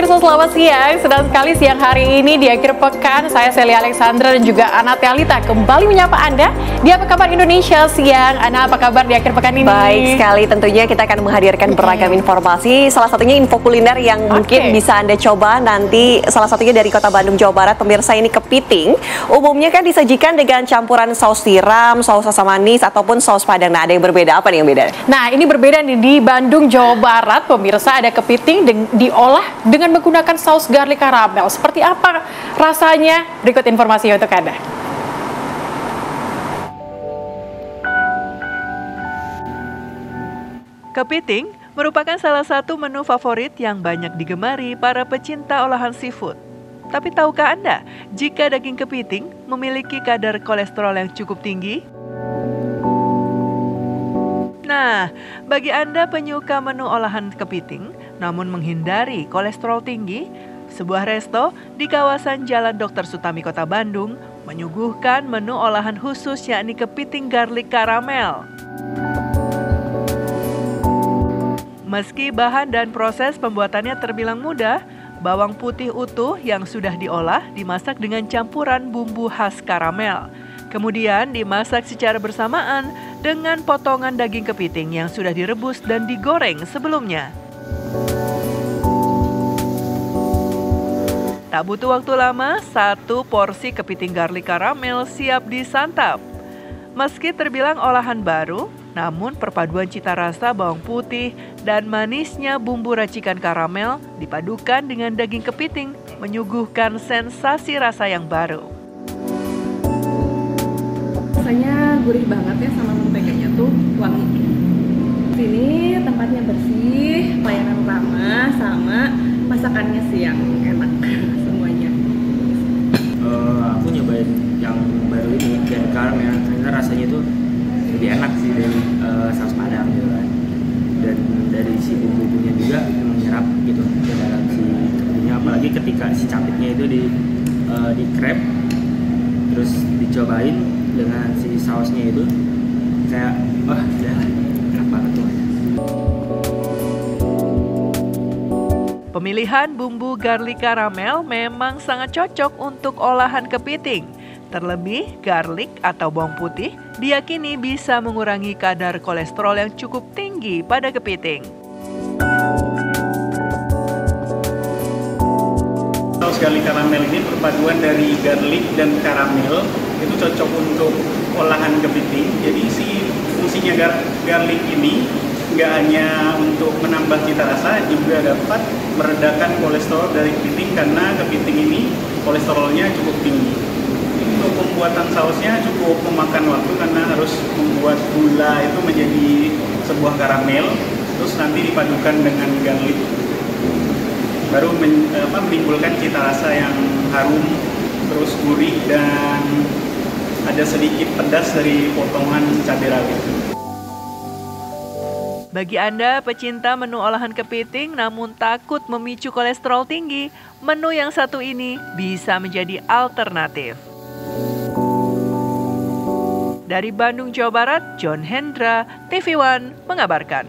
Pemirsa selamat siang, senang sekali siang hari ini di akhir pekan saya Sally Alexandra dan juga Ana Telita kembali menyapa Anda di Apa Kabar Indonesia Siang. Ana, apa kabar di akhir pekan ini? Baik sekali, tentunya kita akan menghadirkan beragam informasi, salah satunya info kuliner yang mungkin bisa Anda coba nanti, salah satunya dari Kota Bandung, Jawa Barat. Pemirsa, ini kepiting, umumnya kan disajikan dengan campuran saus tiram, saus asam manis, ataupun saus padang. Nah, ada yang berbeda, apa nih yang beda? Nah, ini berbeda nih, di Bandung, Jawa Barat, pemirsa, ada kepiting diolah dengan menggunakan saus garlic karamel. Seperti apa rasanya? Berikut informasinya untuk Anda. Kepiting merupakan salah satu menu favorit yang banyak digemari para pecinta olahan seafood. Tapi tahukah Anda jika daging kepiting memiliki kadar kolesterol yang cukup tinggi? Nah, bagi Anda penyuka menu olahan kepiting, namun menghindari kolesterol tinggi, sebuah resto di kawasan Jalan Dr. Sutami, Kota Bandung, menyuguhkan menu olahan khusus yakni kepiting garlic karamel. Meski bahan dan proses pembuatannya terbilang mudah, bawang putih utuh yang sudah diolah dimasak dengan campuran bumbu khas karamel. Kemudian dimasak secara bersamaan dengan potongan daging kepiting yang sudah direbus dan digoreng sebelumnya. Tak butuh waktu lama, satu porsi kepiting garlic karamel siap disantap. Meski terbilang olahan baru, namun perpaduan cita rasa bawang putih dan manisnya bumbu racikan karamel dipadukan dengan daging kepiting menyuguhkan sensasi rasa yang baru. Rasanya gurih banget ya, sama menteganya tuh wangi. Sini tempatnya bersih, pelayanan ramah, sama masakannya sih yang enak semuanya. Aku nyobain yang baru ini garlic karamel karena rasanya tuh lebih enak sih dari saus padang gitu kan. Dan dari si bumbu-bumbunya juga menyerap gitu ke dalam si kepitingnya, apalagi ketika si capitnya itu di crab terus dicobain dengan si sausnya itu kayak wah udah enak banget tuh. Pemilihan bumbu garlic karamel memang sangat cocok untuk olahan kepiting. Terlebih, garlic atau bawang putih diyakini bisa mengurangi kadar kolesterol yang cukup tinggi pada kepiting. Saus garlic karamel ini perpaduan dari garlic dan karamel, itu cocok untuk olahan kepiting. Jadi fungsinya garlic ini nggak hanya untuk menambah cita rasa, juga dapat meredakan kolesterol dari kepiting karena kepiting ini kolesterolnya cukup tinggi. Untuk pembuatan sausnya cukup memakan waktu karena harus membuat gula itu menjadi sebuah karamel, terus nanti dipadukan dengan garlic, baru menimbulkan cita rasa yang harum, terus gurih dan ada sedikit pedas dari potongan cabai rawit. Bagi Anda pecinta menu olahan kepiting namun takut memicu kolesterol tinggi, menu yang satu ini bisa menjadi alternatif. Dari Bandung, Jawa Barat, John Hendra, TV One mengabarkan.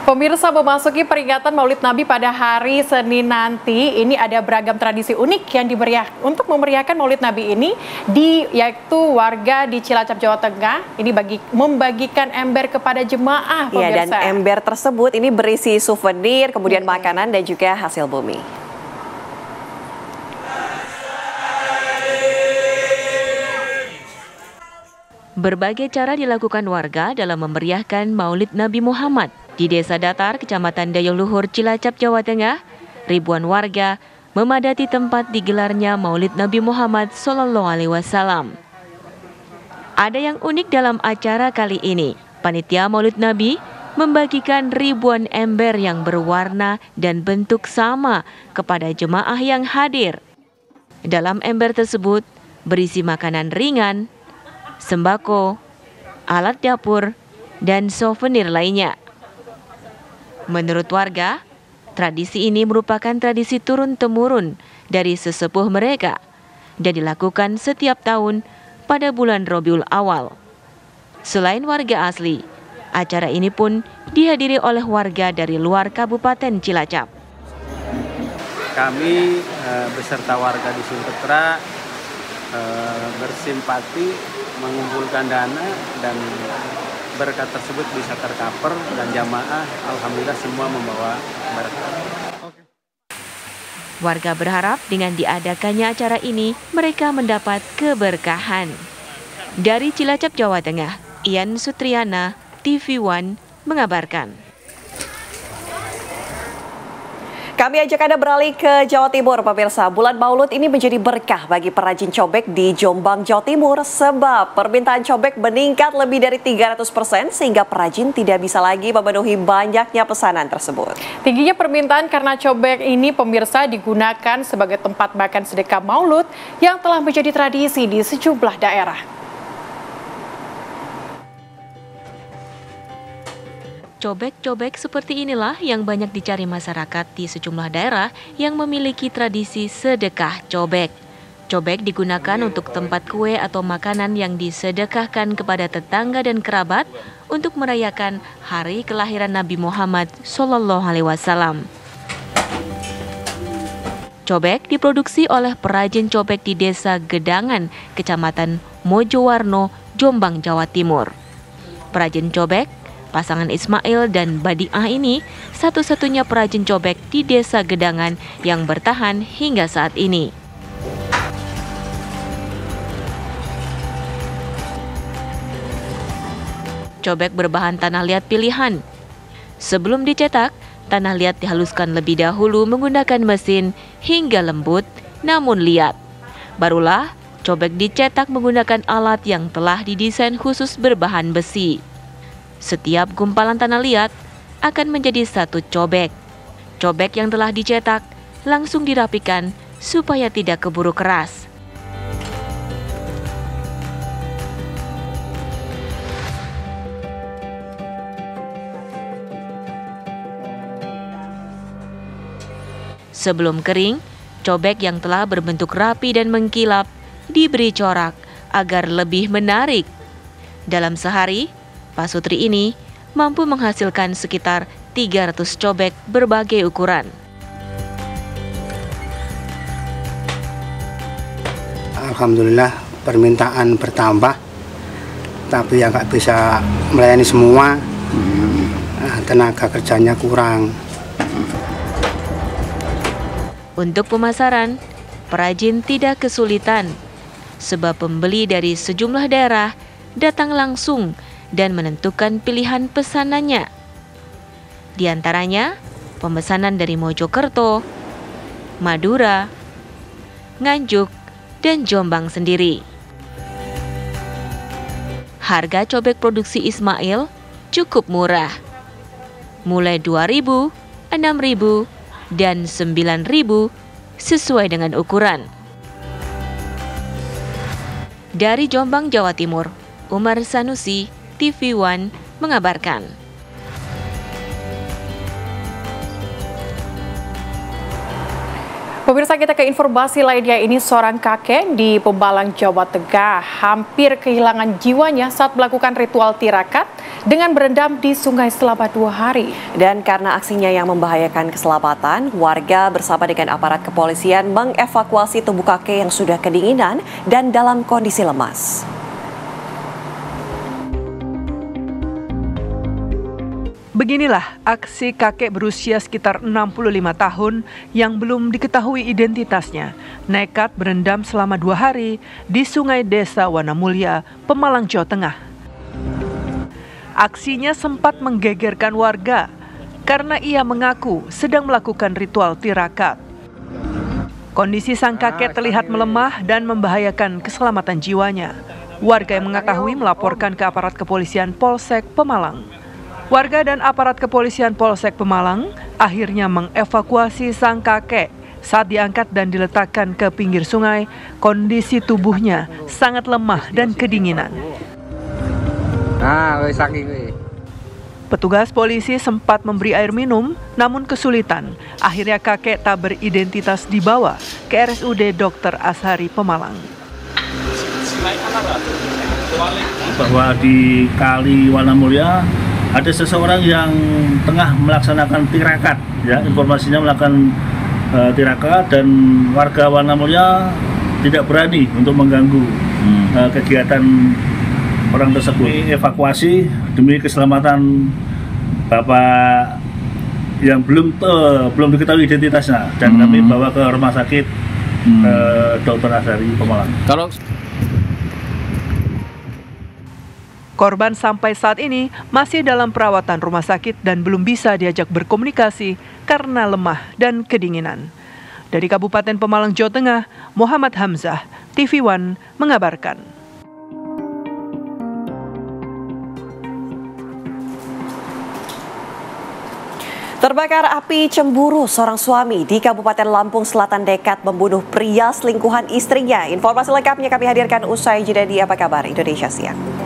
Pemirsa, memasuki peringatan Maulid Nabi pada hari Senin nanti, ini ada beragam tradisi unik yang untuk memeriahkan Maulid Nabi ini, yaitu warga di Cilacap, Jawa Tengah, ini membagikan ember kepada jemaah, pemirsa. Ya, dan ember tersebut ini berisi souvenir, kemudian makanan dan juga hasil bumi. Berbagai cara dilakukan warga dalam memeriahkan Maulid Nabi Muhammad. Di Desa Datar, Kecamatan Dayoluhur, Cilacap, Jawa Tengah, ribuan warga memadati tempat digelarnya Maulid Nabi Muhammad SAW. Ada yang unik dalam acara kali ini. Panitia Maulid Nabi membagikan ribuan ember yang berwarna dan bentuk sama kepada jemaah yang hadir. Dalam ember tersebut berisi makanan ringan, sembako, alat dapur, dan souvenir lainnya. Menurut warga, tradisi ini merupakan tradisi turun-temurun dari sesepuh mereka dan dilakukan setiap tahun pada bulan Rabiul Awal. Selain warga asli, acara ini pun dihadiri oleh warga dari luar Kabupaten Cilacap. Kami beserta warga Dusun Petra bersimpati mengumpulkan dana dan berkat tersebut bisa tercover dan jamaah alhamdulillah semua membawa berkat. Warga berharap dengan diadakannya acara ini mereka mendapat keberkahan. Dari Cilacap, Jawa Tengah, Ian Sutriana, TV One mengabarkan. Kami ajak Anda beralih ke Jawa Timur, pemirsa. Bulan Maulud ini menjadi berkah bagi perajin cobek di Jombang, Jawa Timur, sebab permintaan cobek meningkat lebih dari 300% sehingga perajin tidak bisa lagi memenuhi banyaknya pesanan tersebut. Tingginya permintaan karena cobek ini, pemirsa, digunakan sebagai tempat makan sedekah Maulud yang telah menjadi tradisi di sejumlah daerah. Cobek-cobek seperti inilah yang banyak dicari masyarakat di sejumlah daerah yang memiliki tradisi sedekah cobek. Cobek digunakan untuk tempat kue atau makanan yang disedekahkan kepada tetangga dan kerabat untuk merayakan hari kelahiran Nabi Muhammad SAW. Cobek diproduksi oleh perajin cobek di Desa Gedangan, Kecamatan Mojowarno, Jombang, Jawa Timur. Perajin cobek pasangan Ismail dan Badiah ini satu-satunya perajin cobek di Desa Gedangan yang bertahan hingga saat ini. Cobek berbahan tanah liat pilihan. Sebelum dicetak, tanah liat dihaluskan lebih dahulu menggunakan mesin hingga lembut namun liat. Barulah cobek dicetak menggunakan alat yang telah didesain khusus berbahan besi. Setiap gumpalan tanah liat akan menjadi satu cobek. Cobek yang telah dicetak langsung dirapikan supaya tidak keburu keras. Sebelum kering, cobek yang telah berbentuk rapi dan mengkilap diberi corak agar lebih menarik. Dalam sehari, Pak Sutri ini mampu menghasilkan sekitar 300 cobek berbagai ukuran. Alhamdulillah permintaan bertambah, tapi ya nggak bisa melayani semua, tenaga kerjanya kurang. Untuk pemasaran, perajin tidak kesulitan, sebab pembeli dari sejumlah daerah datang langsung dan menentukan pilihan pesanannya. Di antaranya, pemesanan dari Mojokerto, Madura, Nganjuk, dan Jombang sendiri. Harga cobek produksi Ismail cukup murah, mulai 2.000, 6.000, dan 9.000 sesuai dengan ukuran. Dari Jombang, Jawa Timur, Umar Sanusi, TV One mengabarkan. Pemirsa, kita ke informasi lainnya. Ini seorang kakek di Pemalang, Jawa Tengah hampir kehilangan jiwanya saat melakukan ritual tirakat dengan berendam di sungai selama 2 hari. Dan karena aksinya yang membahayakan keselamatan, warga bersama dengan aparat kepolisian mengevakuasi tubuh kakek yang sudah kedinginan dan dalam kondisi lemas. Beginilah aksi kakek berusia sekitar 65 tahun yang belum diketahui identitasnya, nekat berendam selama 2 hari di sungai Desa Wanamulya, Pemalang, Jawa Tengah. Aksinya sempat menggegerkan warga karena ia mengaku sedang melakukan ritual tirakat. Kondisi sang kakek terlihat melemah dan membahayakan keselamatan jiwanya. Warga yang mengetahui melaporkan ke aparat kepolisian Polsek Pemalang. Warga dan aparat kepolisian Polsek Pemalang akhirnya mengevakuasi sang kakek. Saat diangkat dan diletakkan ke pinggir sungai, kondisi tubuhnya sangat lemah dan kedinginan. Petugas polisi sempat memberi air minum, namun kesulitan. Akhirnya kakek tak beridentitas dibawa ke RSUD Dr. Ashari Pemalang. bahwa di Kali Wanamulya ada seseorang yang tengah melaksanakan tirakat, ya, informasinya melakukan tirakat, dan warga Wanamulya tidak berani untuk mengganggu kegiatan orang tersebut. Evakuasi demi keselamatan Bapak yang belum diketahui identitasnya, dan kami bawa ke rumah sakit Dr. Azhari Pemalang. Korban sampai saat ini masih dalam perawatan rumah sakit dan belum bisa diajak berkomunikasi karena lemah dan kedinginan. Dari Kabupaten Pemalang, Jawa Tengah, Muhammad Hamzah, TV One mengabarkan. Terbakar api cemburu seorang suami di Kabupaten Lampung Selatan nekat membunuh pria selingkuhan istrinya. Informasi lengkapnya kami hadirkan usai jeda di Apa Kabar Indonesia Siang.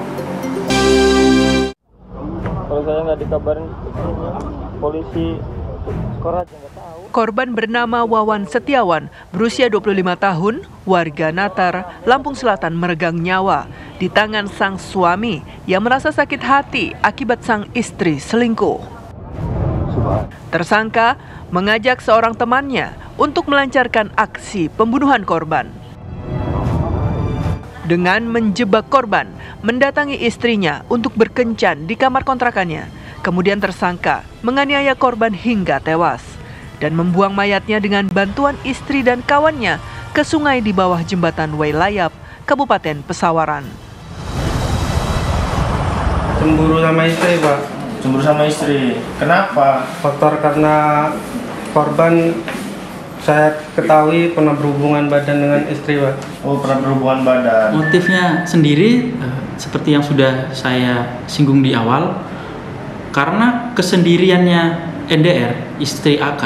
Kalau saya nggak dikabarin polisi, Korat nggak tahu. Korban bernama Wawan Setiawan, berusia 25 tahun, warga Natar, Lampung Selatan meregang nyawa di tangan sang suami yang merasa sakit hati akibat sang istri selingkuh. Tersangka mengajak seorang temannya untuk melancarkan aksi pembunuhan korban. Dengan menjebak korban, mendatangi istrinya untuk berkencan di kamar kontrakannya. Kemudian tersangka menganiaya korban hingga tewas dan membuang mayatnya dengan bantuan istri dan kawannya ke sungai di bawah jembatan Wailayap, Kabupaten Pesawaran. Cemburu sama istri, Pak. Cemburu sama istri. Kenapa? Faktor karena korban saya ketahui pernah berhubungan badan dengan istri, Pak. Oh, pernah berhubungan badan. Motifnya sendiri seperti yang sudah saya singgung di awal, karena kesendiriannya NDR, istri AK,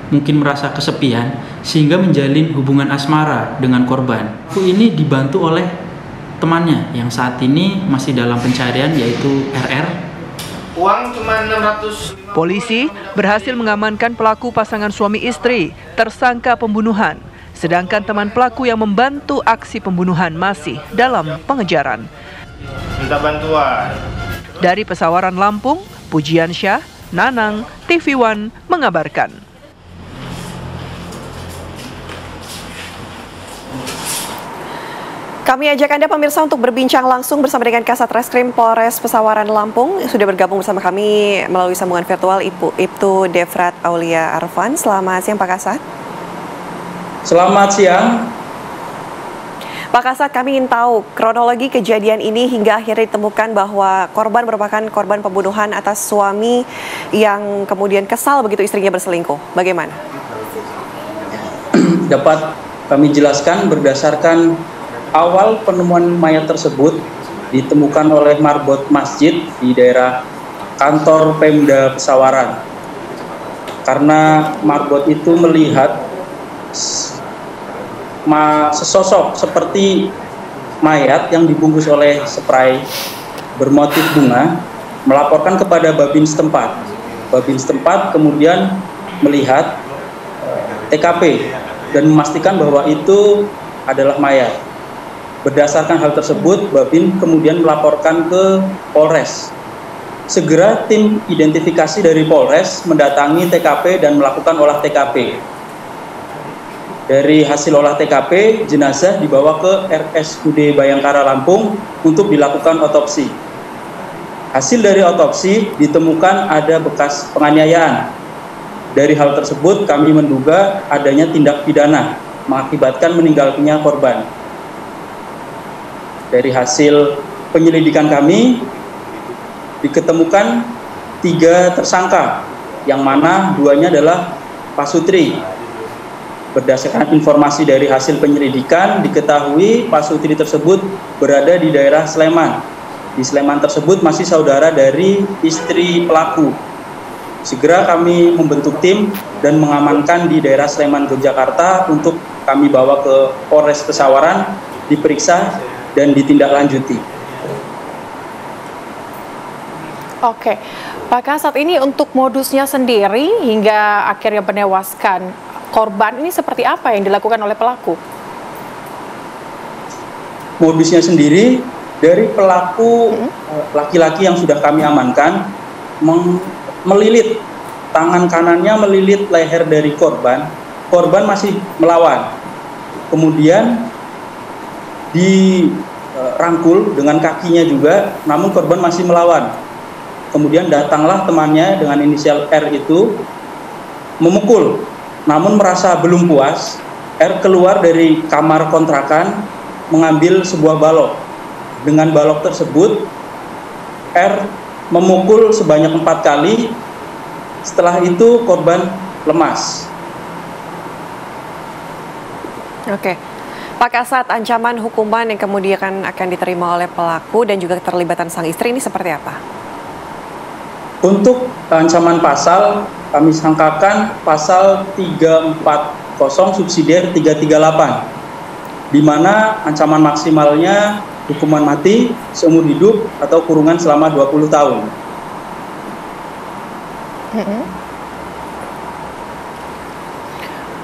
mungkin merasa kesepian sehingga menjalin hubungan asmara dengan korban. Ini dibantu oleh temannya yang saat ini masih dalam pencarian, yaitu RR. Uang cuma 600. Polisi berhasil mengamankan pelaku pasangan suami istri, tersangka pembunuhan. Sedangkan teman pelaku yang membantu aksi pembunuhan masih dalam pengejaran. Minta bantuan. Dari Pesawaran, Lampung, Pujian Syah, Nanang, TV One mengabarkan. Kami ajak Anda pemirsa untuk berbincang langsung bersama dengan Kasat Reskrim Polres Pesawaran, Lampung. Sudah bergabung bersama kami melalui sambungan virtual Ibtu Devrat Aulia Arfan. Selamat siang Pak Kasat. Selamat siang. Pak Kasat, kami ingin tahu kronologi kejadian ini hingga akhirnya ditemukan bahwa korban merupakan korban pembunuhan atas suami yang kemudian kesal begitu istrinya berselingkuh. Bagaimana? Dapat kami jelaskan berdasarkan awal penemuan mayat tersebut ditemukan oleh marbot masjid di daerah kantor Pemda Pesawaran. Karena marbot itu melihat sesosok seperti mayat yang dibungkus oleh spray bermotif bunga, melaporkan kepada Babin setempat. Babin setempat kemudian melihat TKP dan memastikan bahwa itu adalah mayat. Berdasarkan hal tersebut, Babin kemudian melaporkan ke Polres. Segera tim identifikasi dari Polres mendatangi TKP dan melakukan olah TKP. Dari hasil olah TKP, jenazah dibawa ke RSUD Bayangkara Lampung untuk dilakukan otopsi. Hasil dari otopsi ditemukan ada bekas penganiayaan. Dari hal tersebut kami menduga adanya tindak pidana mengakibatkan meninggalnya korban. Dari hasil penyelidikan kami diketemukan 3 tersangka, yang mana 2-nya adalah Pak Sutri. Berdasarkan informasi dari hasil penyelidikan diketahui Pak Sutri tersebut berada di daerah Sleman. Di Sleman tersebut masih saudara dari istri pelaku. Segera kami membentuk tim dan mengamankan di daerah Sleman, Yogyakarta untuk kami bawa ke Polres Pesawaran, diperiksa dan ditindaklanjuti. Oke, Pak Kasat, ini untuk modusnya sendiri hingga akhirnya menewaskan korban ini seperti apa yang dilakukan oleh pelaku? Modusnya sendiri dari pelaku laki-laki yang sudah kami amankan melilit tangan kanannya, melilit leher dari korban. Korban masih melawan. Kemudian dirangkul dengan kakinya juga, namun korban masih melawan. Kemudian datanglah temannya dengan inisial R itu memukul, namun merasa belum puas. R keluar dari kamar kontrakan mengambil sebuah balok. Dengan balok tersebut R memukul sebanyak 4 kali. Setelah itu korban lemas. Oke, Pak Kasat, ancaman hukuman yang kemudian akan diterima oleh pelaku dan juga keterlibatan sang istri ini seperti apa? Untuk ancaman pasal, kami sangkakan pasal 340 subsidiar 338, di mana ancaman maksimalnya hukuman mati, seumur hidup, atau kurungan selama 20 tahun.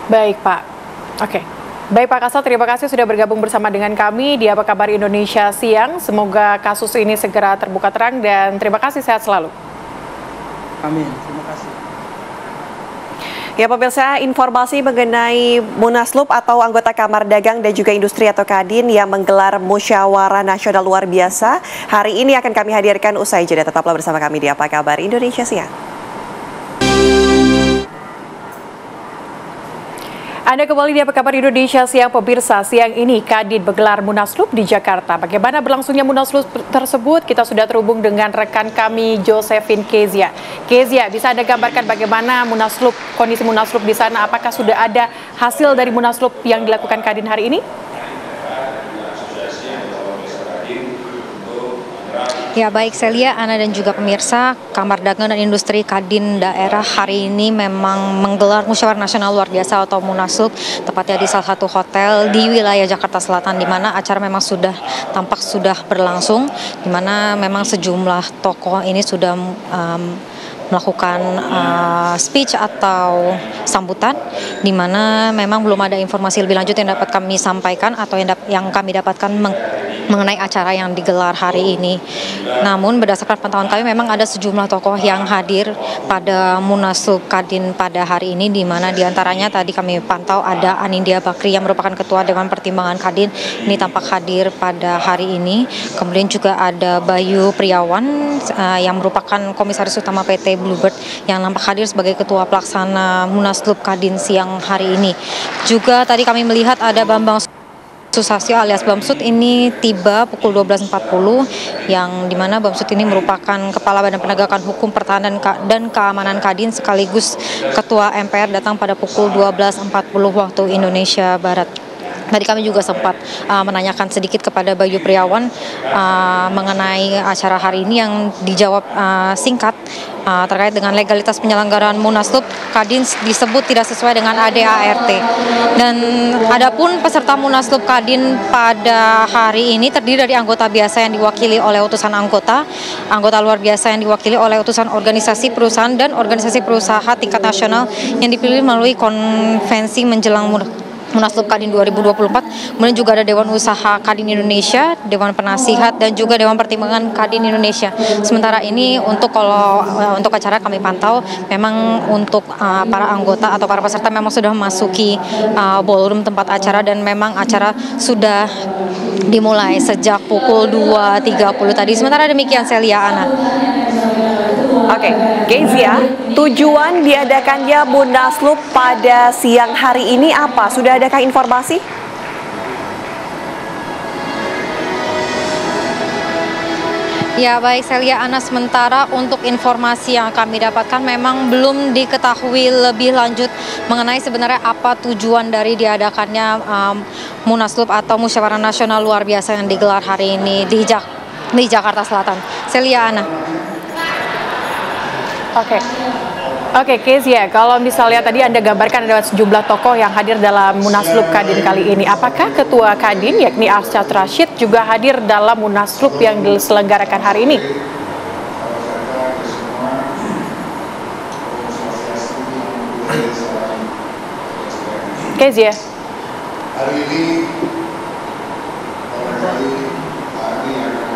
Baik, Pak. Oke. Baik, Pak Kasat, terima kasih sudah bergabung bersama dengan kami di Apa Kabar Indonesia Siang. Semoga kasus ini segera terbuka terang dan terima kasih, sehat selalu. Amin, terima kasih. Ya pemirsa, informasi mengenai Munaslup atau anggota Kamar Dagang dan juga Industri atau Kadin yang menggelar musyawarah nasional luar biasa hari ini akan kami hadirkan usai jeda. Tetaplah bersama kami di Apa Kabar Indonesia Siang. Anda kembali di Apa Kabar Indonesia Siang, pemirsa. Siang ini Kadin menggelar Munaslup di Jakarta. Bagaimana berlangsungnya Munaslup tersebut? Kita sudah terhubung dengan rekan kami Josephine Kezia. Kezia, bisa Anda gambarkan bagaimana Munaslup, kondisi Munaslup di sana? Apakah sudah ada hasil dari Munaslup yang dilakukan Kadin hari ini? Ya baik Celia, Ana dan juga pemirsa, Kamar Dagang dan Industri Kadin daerah hari ini memang menggelar musyawarah nasional luar biasa atau Munaslup, tepatnya di salah satu hotel di wilayah Jakarta Selatan, di mana acara memang tampak sudah berlangsung, di mana memang sejumlah tokoh ini sudah melakukan speech atau sambutan, di mana memang belum ada informasi lebih lanjut yang dapat kami sampaikan atau yang kami dapatkan mengenai acara yang digelar hari ini. Namun berdasarkan pantauan kami memang ada sejumlah tokoh yang hadir pada Munaslup Kadin pada hari ini, di mana diantaranya tadi kami pantau ada Anindya Bakri yang merupakan Ketua Dewan Pertimbangan Kadin, ini tampak hadir pada hari ini. Kemudian juga ada Bayu Priawan yang merupakan Komisaris Utama PT Bluebird yang nampak hadir sebagai Ketua Pelaksana Munaslup Kadin siang hari ini. Juga tadi kami melihat ada Bambang Susasyo alias Bamsud ini tiba pukul 12.40, yang dimana Bamsud ini merupakan Kepala Badan Penegakan Hukum Pertahanan dan Keamanan Kadin sekaligus Ketua MPR, datang pada pukul 12.40 waktu Indonesia Barat. Tadi kami juga sempat menanyakan sedikit kepada Bayu Priawan mengenai acara hari ini, yang dijawab singkat terkait dengan legalitas penyelenggaraan Munaslup Kadin disebut tidak sesuai dengan ADART. Dan adapun peserta Munaslup Kadin pada hari ini terdiri dari anggota biasa yang diwakili oleh utusan anggota luar biasa yang diwakili oleh utusan organisasi perusahaan dan organisasi perusahaan tingkat nasional yang dipilih melalui konvensi menjelang Munaslup Kadin 2024. Kemudian juga ada Dewan Usaha Kadin Indonesia, Dewan Penasihat, dan juga Dewan Pertimbangan Kadin Indonesia. Sementara ini untuk acara kami pantau, memang untuk para anggota atau para peserta memang sudah memasuki ballroom tempat acara, dan memang acara sudah dimulai sejak pukul 2.30 tadi. Sementara demikian, Celia, Ana. Oke, Kezia, tujuan diadakannya Munaslup pada siang hari ini apa? Sudah adakah informasi? Ya baik Celia, Ana, sementara untuk informasi yang kami dapatkan memang belum diketahui lebih lanjut mengenai sebenarnya apa tujuan dari diadakannya Munaslup atau Musyawarah Nasional Luar Biasa yang digelar hari ini di Jakarta Selatan. Celia, Ana. Oke, Kezia, kalau misalnya tadi Anda gambarkan ada sejumlah tokoh yang hadir dalam Munaslup Kadin kali ini. Apakah Ketua Kadin yakni Arsyad Rashid juga hadir dalam Munaslup yang diselenggarakan hari ini? Kezia. Hari ini kami akan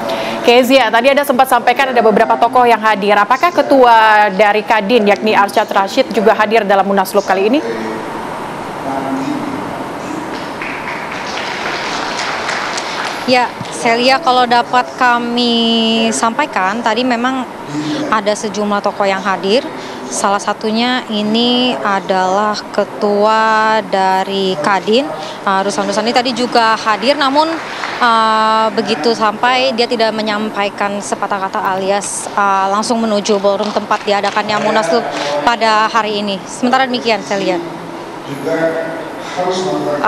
Kezia, tadi Anda sempat sampaikan ada beberapa tokoh yang hadir. Apakah ketua dari Kadin yakni Arsyad Rashid juga hadir dalam Munaslup kali ini? Ya, Celia, kalau dapat kami sampaikan, tadi memang ada sejumlah tokoh yang hadir. Salah satunya ini adalah ketua dari Kadin, Ruslan Rusani tadi juga hadir, namun begitu sampai dia tidak menyampaikan sepatah kata alias langsung menuju ballroom tempat diadakannya Munaslup pada hari ini. Sementara demikian, Celia.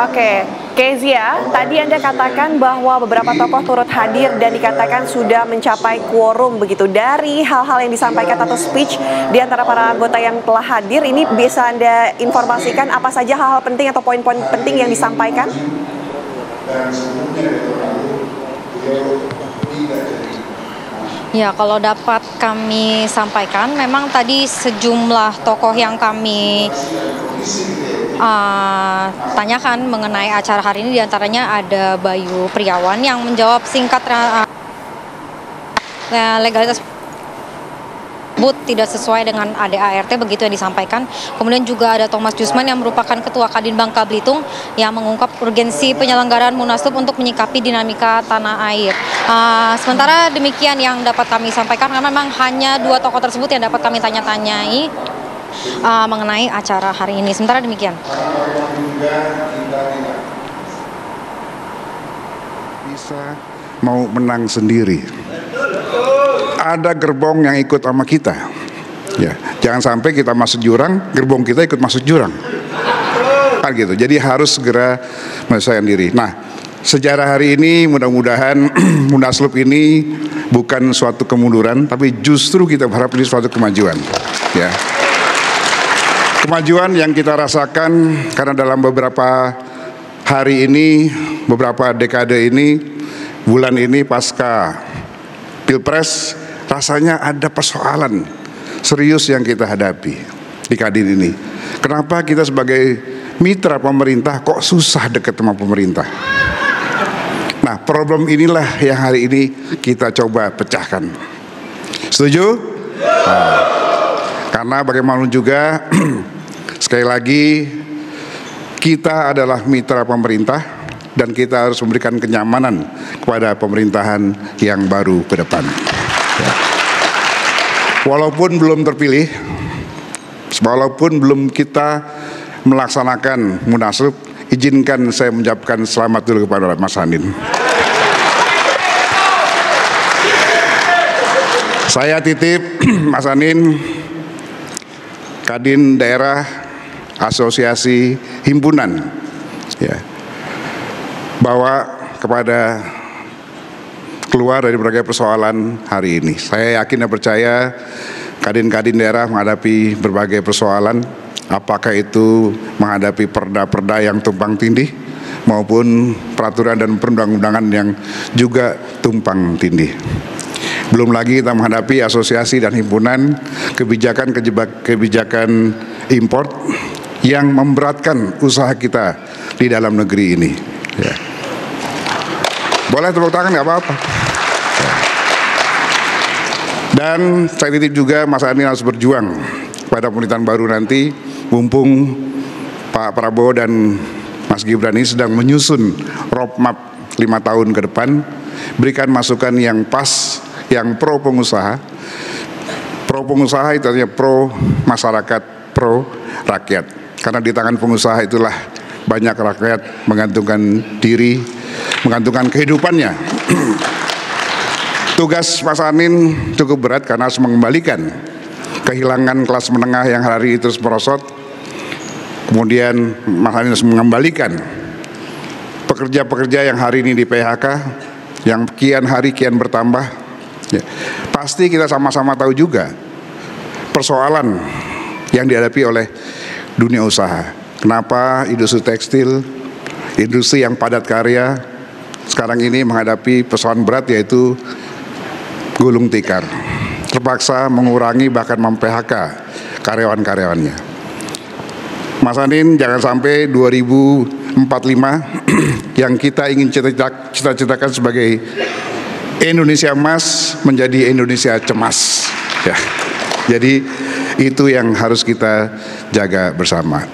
Oke, Kezia, tadi Anda katakan bahwa beberapa tokoh turut hadir dan dikatakan sudah mencapai quorum begitu. Dari hal-hal yang disampaikan atau speech di antara para anggota yang telah hadir, ini bisa Anda informasikan apa saja hal-hal penting atau poin-poin penting yang disampaikan? Ya, kalau dapat kami sampaikan, memang tadi sejumlah tokoh yang kami tanyakan mengenai acara hari ini, diantaranya ada Bayu Priawan yang menjawab singkat legalitas tidak sesuai dengan ADART, begitu yang disampaikan. Kemudian juga ada Thomas Jusman yang merupakan Ketua Kadin Bangka Belitung yang mengungkap urgensi penyelenggaraan Munaslup untuk menyikapi dinamika tanah air. Sementara demikian yang dapat kami sampaikan, karena memang hanya dua tokoh tersebut yang dapat kami tanya-tanyai mengenai acara hari ini. Sementara demikian. Bisa mau menang sendiri. Ada gerbong yang ikut sama kita. Ya, jangan sampai kita masuk jurang, gerbong kita ikut masuk jurang. Kan gitu. Jadi harus segera menyelesaikan diri. Nah, sejarah hari ini mudah-mudahan Munaslup ini bukan suatu kemunduran, tapi justru kita berharap ini suatu kemajuan. Ya. Kemajuan yang kita rasakan karena dalam beberapa hari ini, beberapa dekade ini, bulan ini pasca Pilpres, rasanya ada persoalan serius yang kita hadapi di Kadin ini. Kenapa kita sebagai mitra pemerintah kok susah dekat sama pemerintah? Nah, problem inilah yang hari ini kita coba pecahkan. Setuju? Nah, karena bagaimanapun juga sekali lagi kita adalah mitra pemerintah dan kita harus memberikan kenyamanan kepada pemerintahan yang baru ke depan. Ya. Walaupun belum terpilih, walaupun belum kita melaksanakan Munaslup, izinkan saya mengucapkan selamat dulu kepada Mas Hanin. Saya titip Mas Hanin, Kadin Daerah, Asosiasi Himpunan, ya, bahwa kepada keluar dari berbagai persoalan hari ini. Saya yakin dan percaya Kadin-Kadin daerah menghadapi berbagai persoalan, apakah itu menghadapi perda-perda yang tumpang tindih maupun peraturan dan perundang-undangan yang juga tumpang tindih. Belum lagi kita menghadapi asosiasi dan himpunan kebijakan import yang memberatkan usaha kita di dalam negeri ini. Ya. Boleh tepuk tangan, nggak apa-apa. Dan saya titip juga Mas Hanin harus berjuang pada pemerintahan baru nanti, mumpung Pak Prabowo dan Mas Gibran ini sedang menyusun roadmap 5 tahun ke depan, berikan masukan yang pas, yang pro pengusaha. Pro pengusaha itu artinya pro masyarakat, pro rakyat. Karena di tangan pengusaha itulah banyak rakyat menggantungkan diri, menggantungkan kehidupannya. Tugas Mas Hanin cukup berat karena harus mengembalikan kehilangan kelas menengah yang hari ini terus merosot. Kemudian Mas Hanin harus mengembalikan pekerja-pekerja yang hari ini di PHK, yang kian hari kian bertambah. Ya. Pasti kita sama-sama tahu juga persoalan yang dihadapi oleh dunia usaha. Kenapa industri tekstil, industri yang padat karya sekarang ini menghadapi persoalan berat, yaitu gulung tikar, terpaksa mengurangi bahkan mem-PHK karyawan-karyawannya. Mas Hanin, jangan sampai 2045 yang kita ingin cita-citakan sebagai Indonesia emas menjadi Indonesia cemas. Ya. Jadi itu yang harus kita jaga bersama.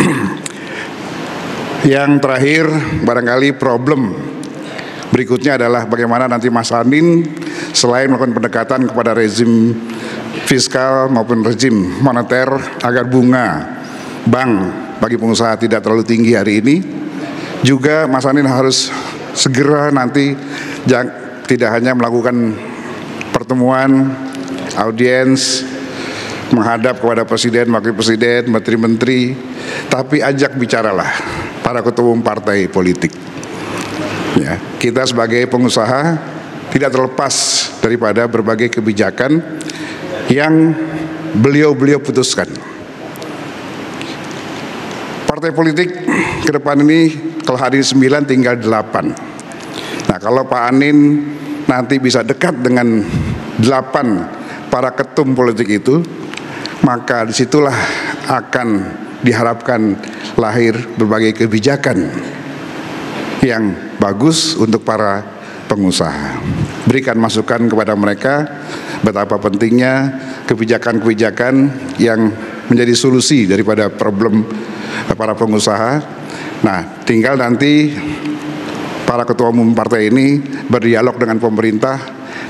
Yang terakhir, barangkali problem berikutnya adalah bagaimana nanti Mas Anin selain melakukan pendekatan kepada rezim fiskal maupun rezim moneter agar bunga bank bagi pengusaha tidak terlalu tinggi hari ini, juga Mas Anin harus segera nanti tidak hanya melakukan pertemuan, audiens, menghadap kepada Presiden, Wakil Presiden, Menteri-Menteri, tapi ajak bicaralah para ketua umum partai politik. Ya, kita sebagai pengusaha tidak terlepas daripada berbagai kebijakan yang beliau putuskan. Partai politik ke depan ini kalau hari 9 tinggal 8. Nah, kalau Pak Anin nanti bisa dekat dengan 8 para ketum politik itu, maka disitulah akan diharapkan lahir berbagai kebijakan yang bagus untuk para pengusaha. Berikan masukan kepada mereka betapa pentingnya kebijakan-kebijakan yang menjadi solusi daripada problem para pengusaha. Nah, tinggal nanti para ketua umum partai ini berdialog dengan pemerintah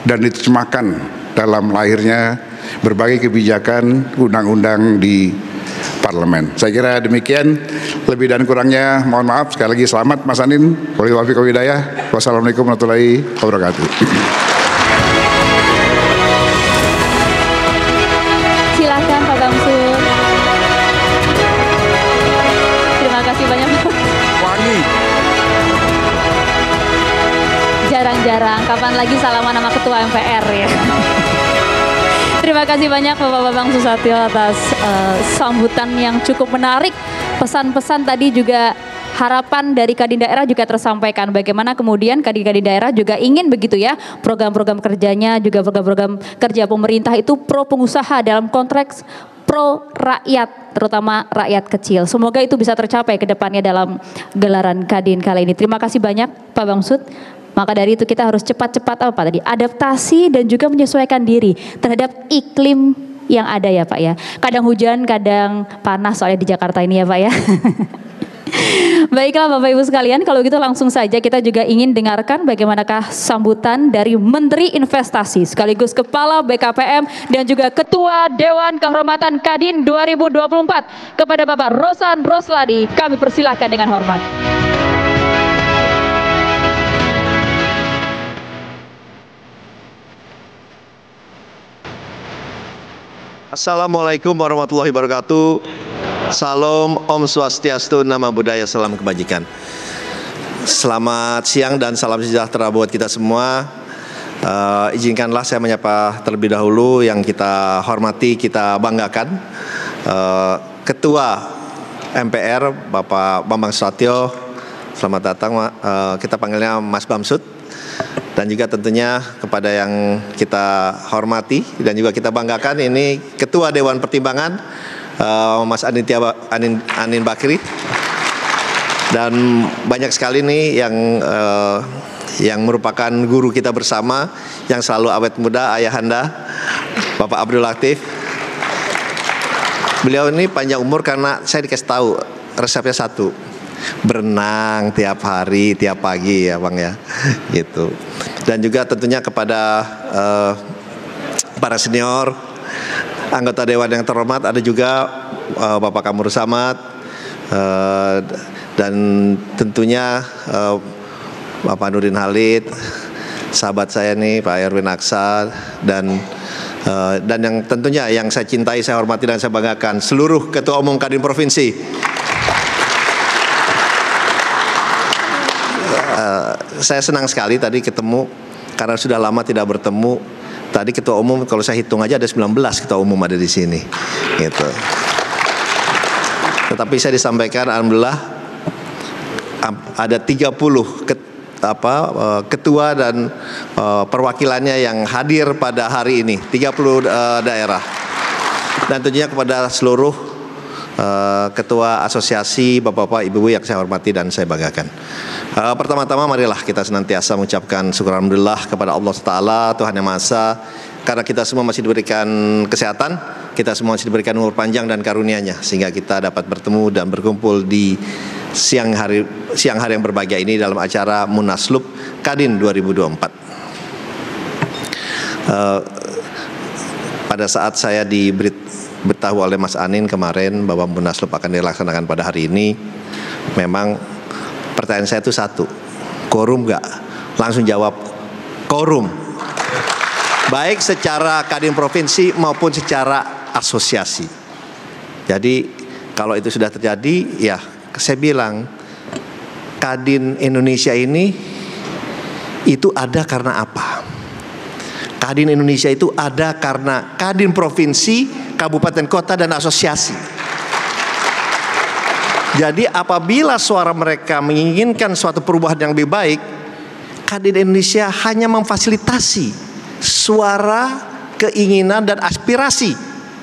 dan diterjemahkan dalam lahirnya berbagai kebijakan undang-undang di parlemen. Saya kira demikian, lebih dan kurangnya mohon maaf. Sekali lagi selamat Mas Anin. Wassalamualaikum warahmatullahi wabarakatuh. Silakan Pak Bamsud. Terima kasih banyak. Wangi. Jarang-jarang, kapan lagi salaman sama Ketua MPR ya. Terima kasih banyak Bapak Bambang Susatyo atas sambutan yang cukup menarik. Pesan-pesan tadi juga harapan dari Kadin Daerah juga tersampaikan. Bagaimana kemudian Kadin Daerah juga ingin begitu ya, program-program kerjanya juga program-program kerja pemerintah itu pro pengusaha dalam konteks pro rakyat, terutama rakyat kecil. Semoga itu bisa tercapai ke depannya dalam gelaran Kadin kali ini. Terima kasih banyak Pak Bamsud. Maka dari itu kita harus cepat-cepat adaptasi dan juga menyesuaikan diri terhadap iklim yang ada ya Pak ya. Kadang hujan, kadang panas soalnya di Jakarta ini ya Pak ya. Baiklah Bapak Ibu sekalian, kalau gitu langsung saja kita juga ingin dengarkan bagaimanakah sambutan dari Menteri Investasi sekaligus Kepala BKPM dan juga Ketua Dewan Kehormatan Kadin 2024 kepada Bapak Rosan Rosladi. Kami persilahkan dengan hormat. Assalamualaikum warahmatullahi wabarakatuh. Salam, Om Swastiastu, Nama Budaya, Salam Kebajikan. Selamat siang dan salam sejahtera buat kita semua. Izinkanlah saya menyapa terlebih dahulu yang kita hormati, kita banggakan, Ketua MPR Bapak Bambang Susatyo. Selamat datang, kita panggilnya Mas Bamsud. Dan juga tentunya kepada yang kita hormati dan juga kita banggakan, ini Ketua Dewan Pertimbangan Mas Anin Bakri, dan banyak sekali nih yang merupakan guru kita bersama yang selalu awet muda, ayahanda Bapak Abdul Latif. Beliau ini panjang umur karena saya dikasih tahu resepnya satu, berenang tiap hari, tiap pagi ya Bang ya, gitu. Dan juga tentunya kepada para senior, anggota Dewan yang terhormat, ada juga Bapak Kamur Samad, dan tentunya Bapak Nurdin Halid, sahabat saya nih Pak Erwin Aksa, dan yang tentunya yang saya cintai, saya hormati dan saya banggakan, seluruh Ketua Umum Kadin Provinsi. Saya senang sekali tadi ketemu, karena sudah lama tidak bertemu. Tadi Ketua Umum, kalau saya hitung aja ada 19 Ketua Umum ada di sini, gitu. Tetapi saya disampaikan, alhamdulillah ada 30 ketua dan perwakilannya yang hadir pada hari ini, 30 daerah. Dan tentunya kepada seluruh Ketua Asosiasi Bapak-Bapak Ibu-Ibu yang saya hormati dan saya banggakan. Pertama-tama marilah kita senantiasa mengucapkan syukur alhamdulillah kepada Allah Ta'ala, Tuhan Yang Maha Esa, karena kita semua masih diberikan kesehatan, kita semua masih diberikan umur panjang dan karunia-Nya, sehingga kita dapat bertemu dan berkumpul di siang hari yang berbahagia ini dalam acara Munaslup Kadin 2024. Pada saat saya diberitahu oleh Mas Anin kemarin bahwa Munaslup akan dilaksanakan pada hari ini, memang pertanyaan saya itu satu, quorum nggak? Langsung jawab, quorum. Baik secara Kadin provinsi maupun secara asosiasi. Jadi kalau itu sudah terjadi, ya saya bilang Kadin Indonesia ini itu ada karena apa? Kadin Indonesia itu ada karena Kadin provinsi, kabupaten kota dan asosiasi. Jadi apabila suara mereka menginginkan suatu perubahan yang lebih baik, Kadin Indonesia hanya memfasilitasi suara, keinginan dan aspirasi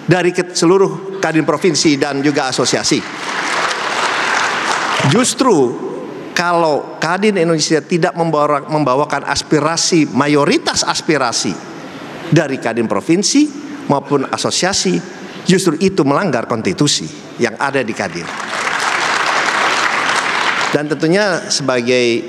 dari seluruh Kadin provinsi dan juga asosiasi. Justru kalau Kadin Indonesia tidak membawakan aspirasi, mayoritas aspirasi dari Kadin provinsi maupun asosiasi, justru itu melanggar konstitusi yang ada di Kadin. Dan tentunya sebagai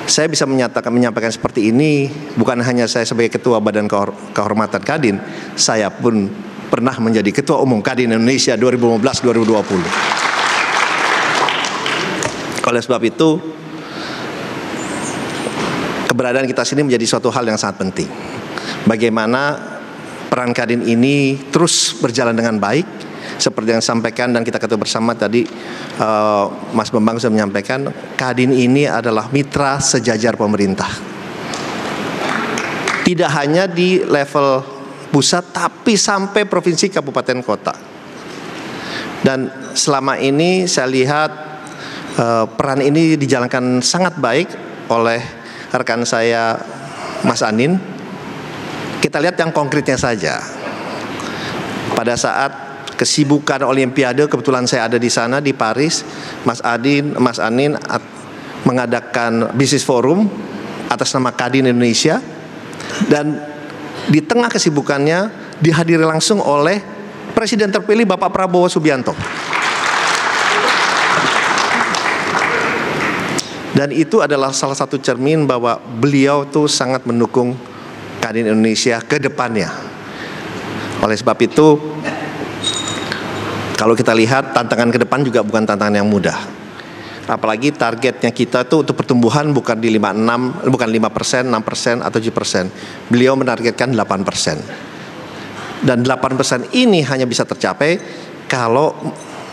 saya bisa menyampaikan seperti ini bukan hanya saya sebagai Ketua Badan Kehormatan Kadin, saya pun pernah menjadi Ketua Umum Kadin Indonesia 2015-2020. Oleh sebab itu, keberadaan kita sini menjadi suatu hal yang sangat penting. Bagaimana peran Kadin ini terus berjalan dengan baik, seperti yang disampaikan dan kita ketahui bersama tadi, Mas Bambang sudah menyampaikan, Kadin ini adalah mitra sejajar pemerintah. Tidak hanya di level pusat, tapi sampai provinsi, kabupaten, kota. Dan selama ini saya lihat peran ini dijalankan sangat baik oleh rekan saya Mas Anin. Kita lihat yang konkretnya saja. Pada saat kesibukan Olimpiade, kebetulan saya ada di sana di Paris, Mas Anin mengadakan bisnis forum atas nama Kadin Indonesia, dan di tengah kesibukannya dihadiri langsung oleh Presiden terpilih Bapak Prabowo Subianto. Dan itu adalah salah satu cermin bahwa beliau tuh sangat mendukung Kadin Indonesia ke depannya. Oleh sebab itu, kalau kita lihat tantangan ke depan juga bukan tantangan yang mudah. Apalagi targetnya kita tuh untuk pertumbuhan bukan di 5%, 6%, atau 7%. Beliau menargetkan 8%. Dan 8% ini hanya bisa tercapai kalau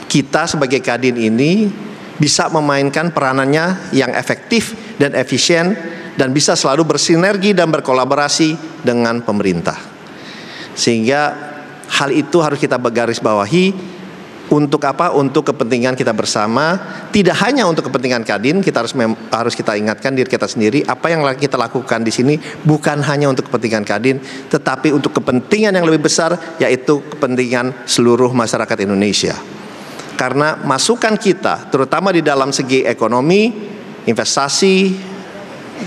kita sebagai Kadin ini bisa memainkan peranannya yang efektif dan efisien dan bisa selalu bersinergi dan berkolaborasi dengan pemerintah. Sehingga hal itu harus kita garis bawahi. Untuk apa? Untuk kepentingan kita bersama. Tidak hanya untuk kepentingan Kadin, kita harus kita ingatkan diri kita sendiri, apa yang kita lakukan di sini bukan hanya untuk kepentingan Kadin, tetapi untuk kepentingan yang lebih besar, yaitu kepentingan seluruh masyarakat Indonesia. Karena masukan kita, terutama di dalam segi ekonomi, investasi,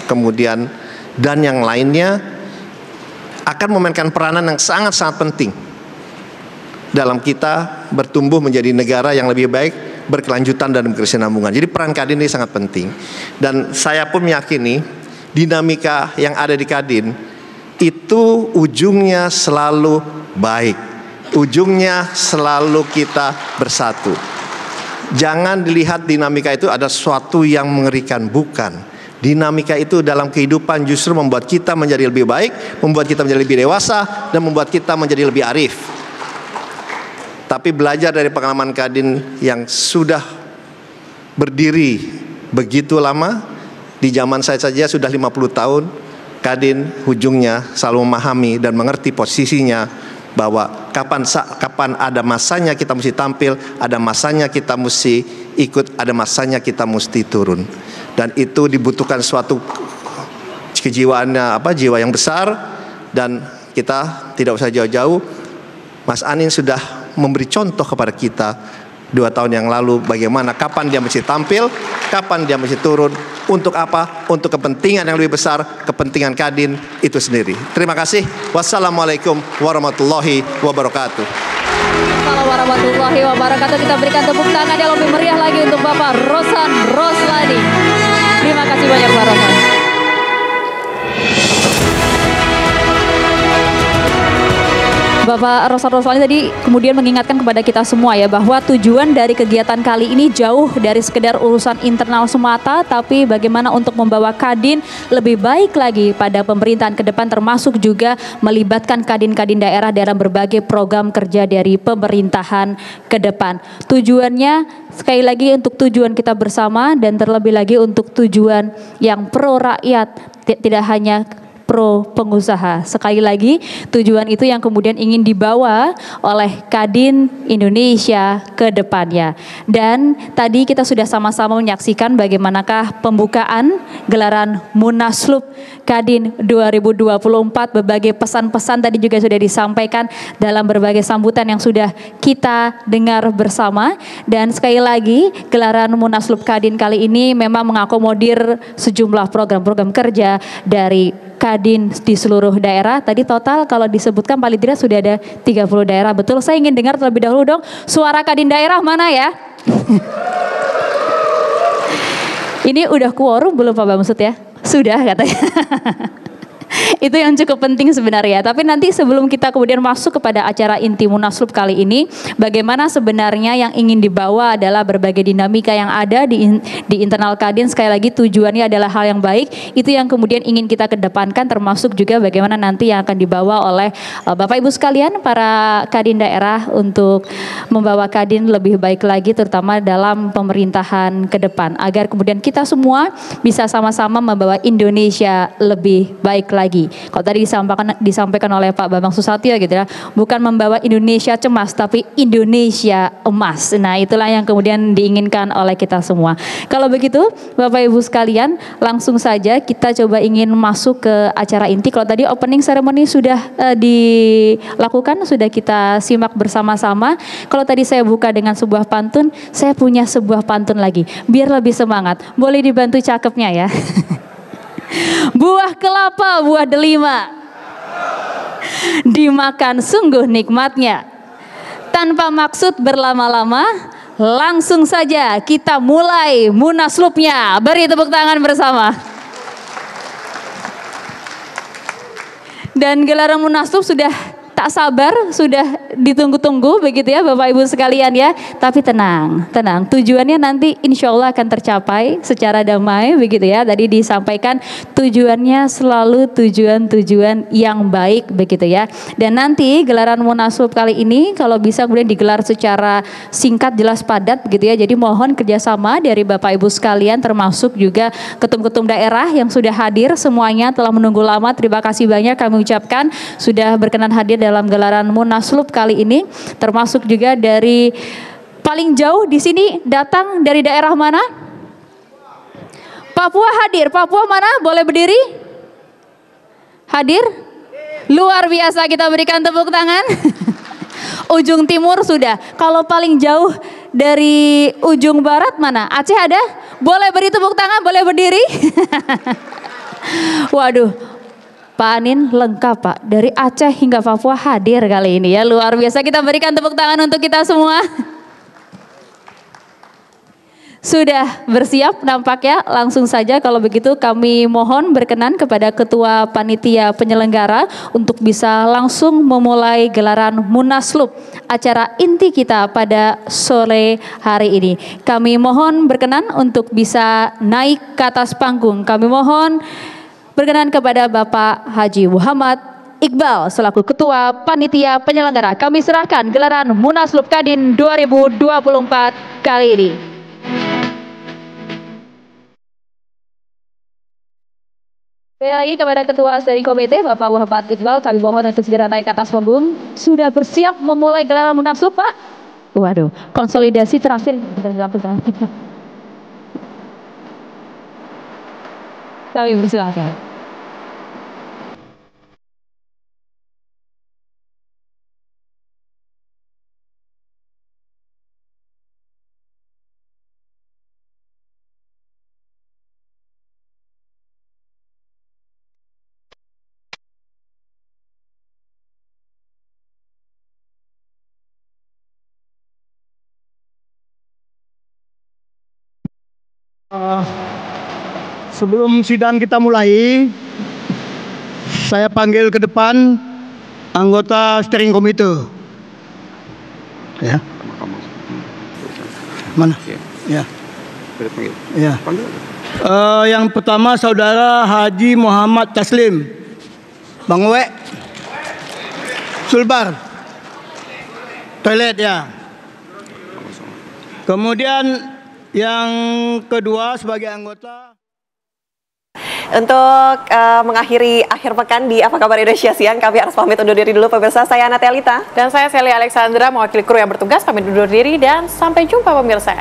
kemudian dan yang lainnya, akan memainkan peranan yang sangat-sangat penting dalam kita bertumbuh menjadi negara yang lebih baik, berkelanjutan dan berkesinambungan. Jadi peran Kadin ini sangat penting. Dan saya pun meyakini dinamika yang ada di Kadin itu ujungnya selalu baik. Ujungnya selalu kita bersatu. Jangan dilihat dinamika itu ada sesuatu yang mengerikan, bukan. Dinamika itu dalam kehidupan justru membuat kita menjadi lebih baik, membuat kita menjadi lebih dewasa, dan membuat kita menjadi lebih arif. Tapi belajar dari pengalaman Kadin yang sudah berdiri begitu lama, di zaman saya saja sudah 50 tahun, Kadin ujungnya selalu memahami dan mengerti posisinya, bahwa kapan ada masanya kita mesti tampil, ada masanya kita mesti ikut, ada masanya kita mesti turun. Dan itu dibutuhkan suatu kejiwaannya, jiwa yang besar. Dan kita tidak usah jauh-jauh, Mas Anin sudah memberi contoh kepada kita 2 tahun yang lalu bagaimana, kapan dia mesti tampil, kapan dia mesti turun, untuk apa? Untuk kepentingan yang lebih besar, kepentingan Kadin itu sendiri. Terima kasih. Wassalamualaikum warahmatullahi wabarakatuh. Assalamualaikum warahmatullahi wabarakatuh. Kita berikan tepuk tangan yang lebih meriah lagi untuk Bapak Rosan Roslani. Terima kasih banyak Pak Rosan. Bapak Rosan Roslani tadi kemudian mengingatkan kepada kita semua ya, bahwa tujuan dari kegiatan kali ini jauh dari sekedar urusan internal semata, tapi bagaimana untuk membawa Kadin lebih baik lagi pada pemerintahan ke depan, termasuk juga melibatkan Kadin-Kadin daerah dalam berbagai program kerja dari pemerintahan ke depan. Tujuannya sekali lagi untuk tujuan kita bersama, dan terlebih lagi untuk tujuan yang pro rakyat, tidak hanya pro pengusaha. Sekali lagi tujuan itu yang kemudian ingin dibawa oleh Kadin Indonesia ke depannya. Dan tadi kita sudah sama-sama menyaksikan bagaimanakah pembukaan gelaran Munaslup Kadin 2024. Berbagai pesan-pesan tadi juga sudah disampaikan dalam berbagai sambutan yang sudah kita dengar bersama. Dan sekali lagi gelaran Munaslup Kadin kali ini memang mengakomodir sejumlah program-program kerja dari Kadin di seluruh daerah. Tadi total kalau disebutkan paling tidak sudah ada 30 daerah. Betul, saya ingin dengar terlebih dahulu dong suara Kadin daerah mana ya? Ini udah quorum belum Pak Bamsud ya? Sudah katanya. Itu yang cukup penting sebenarnya. Tapi nanti sebelum kita kemudian masuk kepada acara inti Munaslup kali ini, bagaimana sebenarnya yang ingin dibawa adalah berbagai dinamika yang ada di internal Kadin. Sekali lagi tujuannya adalah hal yang baik. Itu yang kemudian ingin kita kedepankan, termasuk juga bagaimana nanti yang akan dibawa oleh Bapak Ibu sekalian, para Kadin daerah, untuk membawa Kadin lebih baik lagi, terutama dalam pemerintahan ke depan, agar kemudian kita semua bisa sama-sama membawa Indonesia lebih baik lagi. Kalau tadi disampaikan oleh Pak Bambang Susatyo gitu ya, bukan membawa Indonesia cemas, tapi Indonesia emas. Nah, itulah yang kemudian diinginkan oleh kita semua. Kalau begitu, Bapak Ibu sekalian, langsung saja kita coba ingin masuk ke acara inti. Kalau tadi opening ceremony sudah dilakukan, sudah kita simak bersama-sama. Kalau tadi saya buka dengan sebuah pantun, saya punya sebuah pantun lagi, biar lebih semangat. Boleh dibantu cakepnya ya. Buah kelapa, buah delima, dimakan sungguh nikmatnya. Tanpa maksud berlama-lama, langsung saja kita mulai Munaslupnya. Beri tepuk tangan bersama. Dan gelaran Munaslup sudah tak sabar, sudah ditunggu-tunggu begitu ya Bapak Ibu sekalian ya. Tapi tenang, tujuannya nanti insya Allah akan tercapai secara damai begitu ya. Tadi disampaikan tujuannya selalu tujuan-tujuan yang baik begitu ya. Dan nanti gelaran Munaslup kali ini kalau bisa kemudian digelar secara singkat, jelas, padat begitu ya. Jadi mohon kerjasama dari Bapak Ibu sekalian, termasuk juga ketum-ketum daerah yang sudah hadir semuanya, telah menunggu lama. Terima kasih banyak kami ucapkan sudah berkenan hadir dalam gelaran Munaslup kali ini, termasuk juga dari paling jauh di sini datang dari daerah mana? Papua hadir. Papua mana? Boleh berdiri? Hadir? Luar biasa, kita berikan tepuk tangan. Ujung timur sudah. Kalau paling jauh dari ujung barat mana? Aceh ada? Boleh beri tepuk tangan, boleh berdiri? Waduh, Pak Anin lengkap Pak, dari Aceh hingga Papua hadir kali ini ya, luar biasa. Kita berikan tepuk tangan untuk kita semua. Sudah bersiap nampaknya, langsung saja kalau begitu kami mohon berkenan kepada Ketua Panitia Penyelenggara untuk bisa langsung memulai gelaran Munaslup, acara inti kita pada sore hari ini. Kami mohon berkenan untuk bisa naik ke atas panggung. Kami mohon berkenan kepada Bapak Haji Muhammad Iqbal selaku Ketua Panitia Penyelenggara. Kami serahkan gelaran Munaslup Kadin 2024 kali ini. Sekali lagi kepada Ketua Steering Komite Bapak Muhammad Iqbal, kami mohon untuk segera naik ke atas panggung. Sudah bersiap memulai gelaran Munaslup Pak? Waduh, konsolidasi terakhir. Kami bersilakan. Sebelum sidang kita mulai, saya panggil ke depan anggota steering komite. Ya. Mana? Ya. Ya. Yang pertama Saudara Haji Muhammad Taslim, Bang Wek, Sulbar, toilet ya. Kemudian yang kedua sebagai anggota. Untuk mengakhiri akhir pekan di Apa Kabar Indonesia Siang, kami harus pamit undur diri dulu pemirsa. Saya Natelita. Dan saya Celia Alexandra, mewakili kru yang bertugas, pamit undur diri dan sampai jumpa pemirsa.